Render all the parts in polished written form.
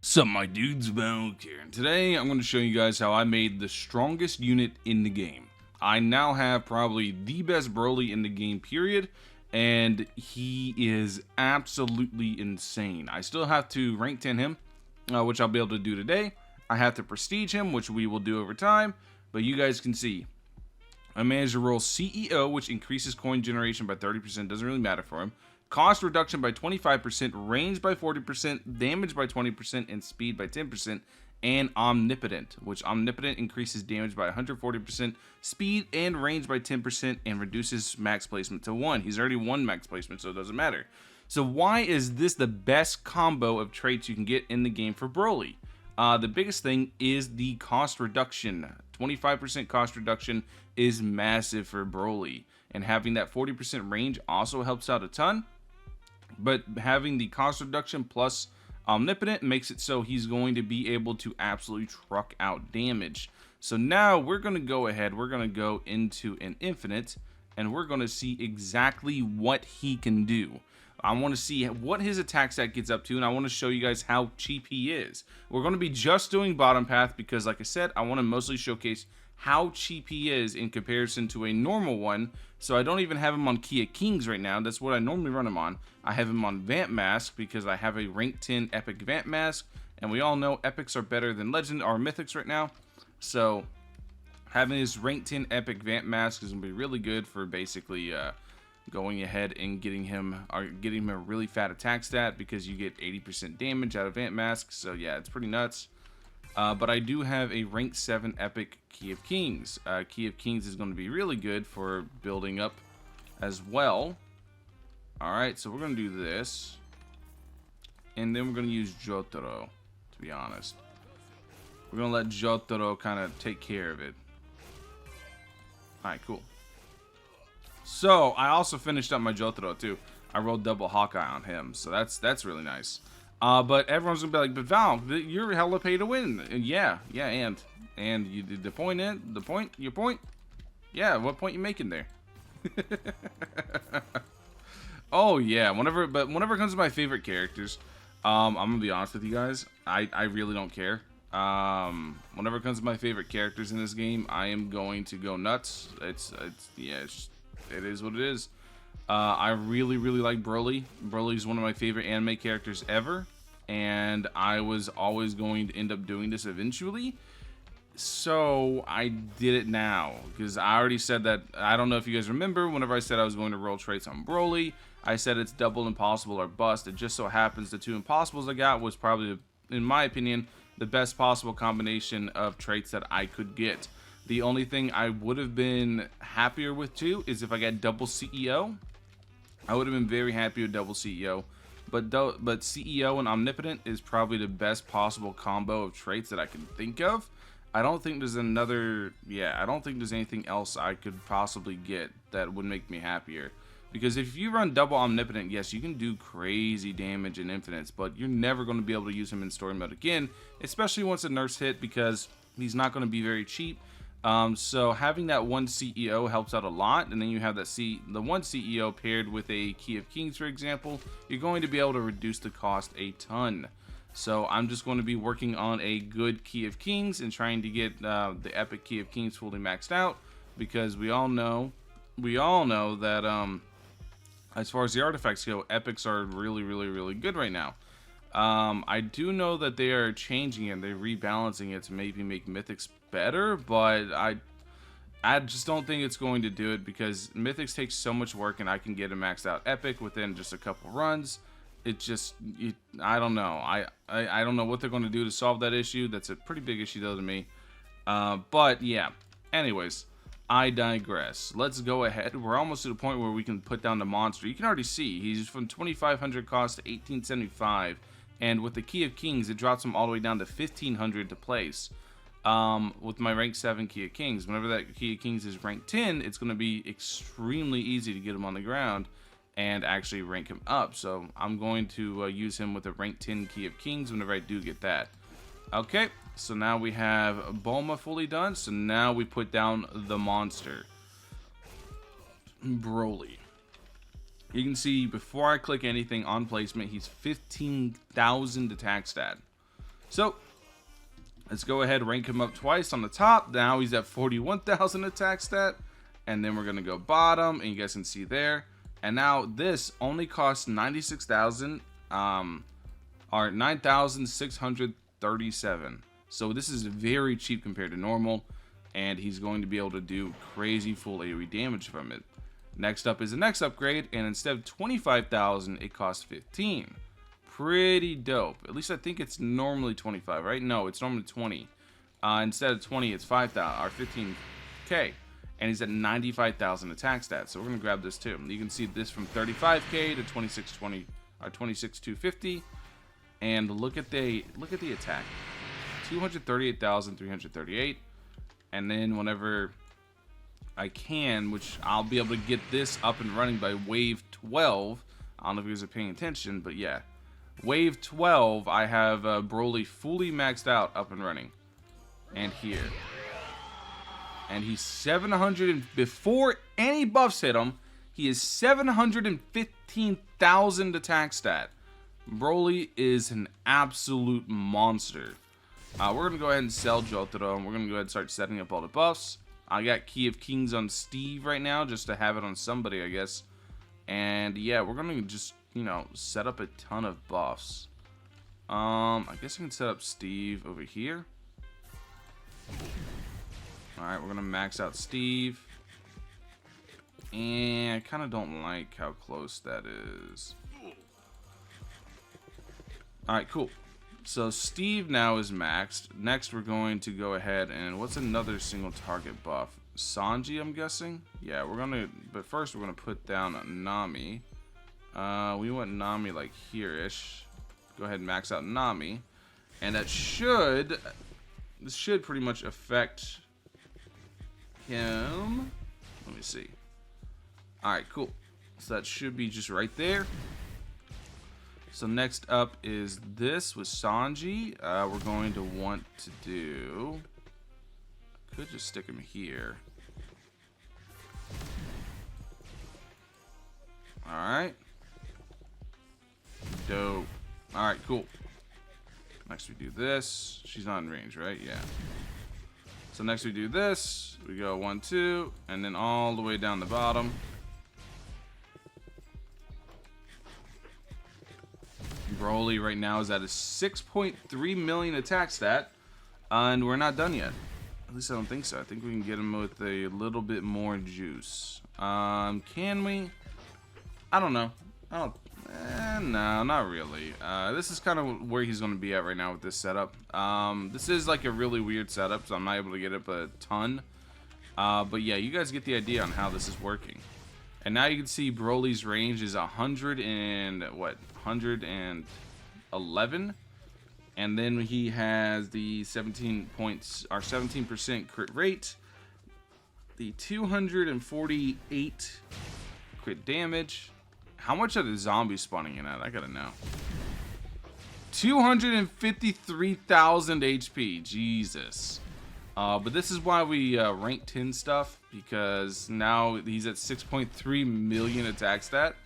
Sup my dudes, Valk here, and today I'm going to show you guys how I made the strongest unit in the game. I now have probably the best Broly in the game, period, and he is absolutely insane. I still have to rank 10 him, which I'll be able to do today. I have to prestige him, which we will do over time, but you guys can see. I managed to roll CEO, which increases coin generation by 30%, doesn't really matter for him. Cost reduction by 25%, range by 40%, damage by 20%, and speed by 10%, and Omnipotent, which Omnipotent increases damage by 140%, speed and range by 10%, and reduces max placement to 1. He's already 1 max placement, so it doesn't matter. So why is this the best combo of traits you can get in the game for Broly? The biggest thing is the cost reduction. 25% cost reduction is massive for Broly, and having that 40% range also helps out a ton. But having the cost reduction plus Omnipotent makes it so he's going to be able to absolutely truck out damage. So now we're going to go ahead, we're going to go into an infinite, and we're going to see exactly what he can do. I want to see what his attack stat gets up to, and I want to show you guys how cheap he is. We're going to be just doing bottom path because, like I said, I want to mostly showcase how cheap he is in comparison to a normal one. So I don't even have him on Key of Kings right now. That's what I normally run him on. I have him on Vamp Mask because I have a rank 10 epic Vamp Mask, and we all know epics are better than legend or mythics right now. So having his rank 10 epic Vamp Mask is going to be really good for basically going ahead and getting him a really fat attack stat because you get 80% damage out of Vamp Mask. So yeah, it's pretty nuts. But I do have a rank 7 epic Key of Kings. Key of Kings is going to be really good for building up as well. Alright, so we're going to do this. And then we're going to use Jotaro, to be honest. We're going to let Jotaro kind of take care of it. Alright, cool. So, I also finished up my Jotaro too. I rolled double Hawkeye on him, so that's really nice. But everyone's gonna be like, but Val, you're hella pay to win. And yeah, and you did your point. Yeah, what point you making there? Oh yeah, whenever it comes to my favorite characters, I'm gonna be honest with you guys, I really don't care. Whenever it comes to my favorite characters in this game, I am going to go nuts. It is what it is. I really like Broly. Broly's one of my favorite anime characters ever, and I was always going to end up doing this eventually. So I did it now because I already said that. I don't know if you guys remember whenever I said I was going to roll traits on Broly, I said it's double impossible or bust. It just so happens the 2 impossibles I got was probably, in my opinion, the best possible combination of traits that I could get. The only thing I would have been happier with too is if I got double CEO. I would have been very happy with double CEO. But CEO and Omnipotent is probably the best possible combo of traits that I can think of. I don't think there's I don't think there's anything else I could possibly get that would make me happier. Because if you run double Omnipotent, yes, you can do crazy damage in infinites, but you're never going to be able to use him in story mode again, especially once the nerfs hit, because he's not going to be very cheap. So having that one CEO helps out a lot, and then you have the one CEO paired with a Key of Kings, for example, you're going to be able to reduce the cost a ton. So I'm just going to be working on a good Key of Kings and trying to get the epic Key of Kings fully maxed out, because we all know that as far as the artifacts go, epics are really good right now. I do know that they are changing it, they're rebalancing it to maybe make mythics better, but I just don't think it's going to do it because mythics takes so much work, and I can get a maxed out epic within just a couple runs. I don't know. I don't know what they're going to do to solve that issue. That's a pretty big issue though to me. But yeah. Anyways, I digress. Let's go ahead. We're almost to the point where we can put down the monster. You can already see he's from 2,500 cost to 1,875. And with the Key of Kings, it drops him all the way down to 1,500 to place. With my rank 7 Key of Kings, whenever that Key of Kings is rank 10, it's going to be extremely easy to get him on the ground and actually rank him up. So I'm going to use him with a rank 10 Key of Kings whenever I do get that. Okay, so now we have Bulma fully done. So now we put down the monster, Broly. You can see before I click anything on placement, he's 15,000 attack stat. So let's go ahead and rank him up twice on the top. Now he's at 41,000 attack stat. And then we're going to go bottom, and you guys can see there. And now this only costs 96,000, or 9,637. So this is very cheap compared to normal, and he's going to be able to do crazy full AoE damage from it. Next up is the next upgrade, and instead of 25,000, it costs 15. Pretty dope. At least I think it's normally 25, right? No, it's normally 20. Instead of 20, it's 5,000 or 15k. And he's at 95,000 attack stats. So we're gonna grab this too. You can see this from 35k to 2620 or 26,250. And look at the attack. 238,338. And then whenever I can, which I'll be able to get this up and running by wave 12. I don't know if you guys are paying attention, but yeah. Wave 12, I have Broly fully maxed out up and running. And here. And he's 700, before any buffs hit him, he is 715,000 attack stat. Broly is an absolute monster. We're going to go ahead and sell Jotaro, and we're going to go ahead and start setting up all the buffs. I got Key of Kings on Steve right now, just to have it on somebody, I guess. And yeah, we're going to just, you know, set up a ton of buffs. I guess we can set up Steve over here. Alright, we're going to max out Steve. And I kind of don't like how close that is. Alright, cool. So Steve now is maxed. Next we're going to go ahead and what's another single target buff? Sanji, I'm guessing? Yeah, we're going to, but first we're going to put down Nami. We want Nami like here-ish. Go ahead and max out Nami. And that should, this should pretty much affect him. Let me see. Alright, cool. So that should be just right there. So next up is this with Sanji. We're going to want to do, could just stick him here. Alright. Dope. Alright, cool. Next we do this. She's not in range, right? Yeah. So next we do this, we go 1, 2, and then all the way down the bottom. Broly right now is at a 6.3 million attack stat, and we're not done yet. At least I don't think so. I think we can get him with a little bit more juice. Can we? I don't know. No, not really. This is kind of where he's going to be at right now with this setup. This is like a really weird setup, so I'm not able to get up a ton. But yeah, you guys get the idea on how this is working. And now you can see Broly's range is 111. And then he has the 17 points, or 17% crit rate, the 248 crit damage. How much are the zombies spawning in at? I gotta know. 253,000 HP. Jesus. But this is why we rank 10 stuff, because now he's at 6.3 million attack stat.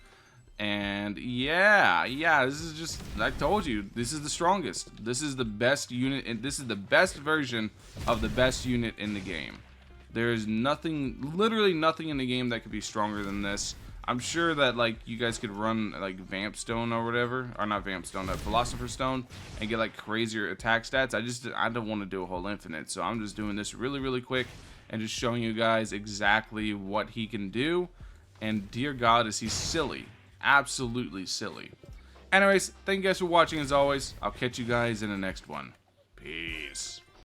And yeah, this is just, I told you, this is the strongest. This is the best unit, and this is the best version of the best unit in the game. There is nothing, literally nothing in the game that could be stronger than this. I'm sure that like you guys could run like Vamp Stone or whatever, or not Vamp Stone, Philosopher's Stone, and get like crazier attack stats. I don't want to do a whole infinite, so I'm just doing this really quick and just showing you guys exactly what he can do. And dear God, is he silly. Absolutely silly. Anyways, thank you guys for watching as always. I'll catch you guys in the next one. Peace.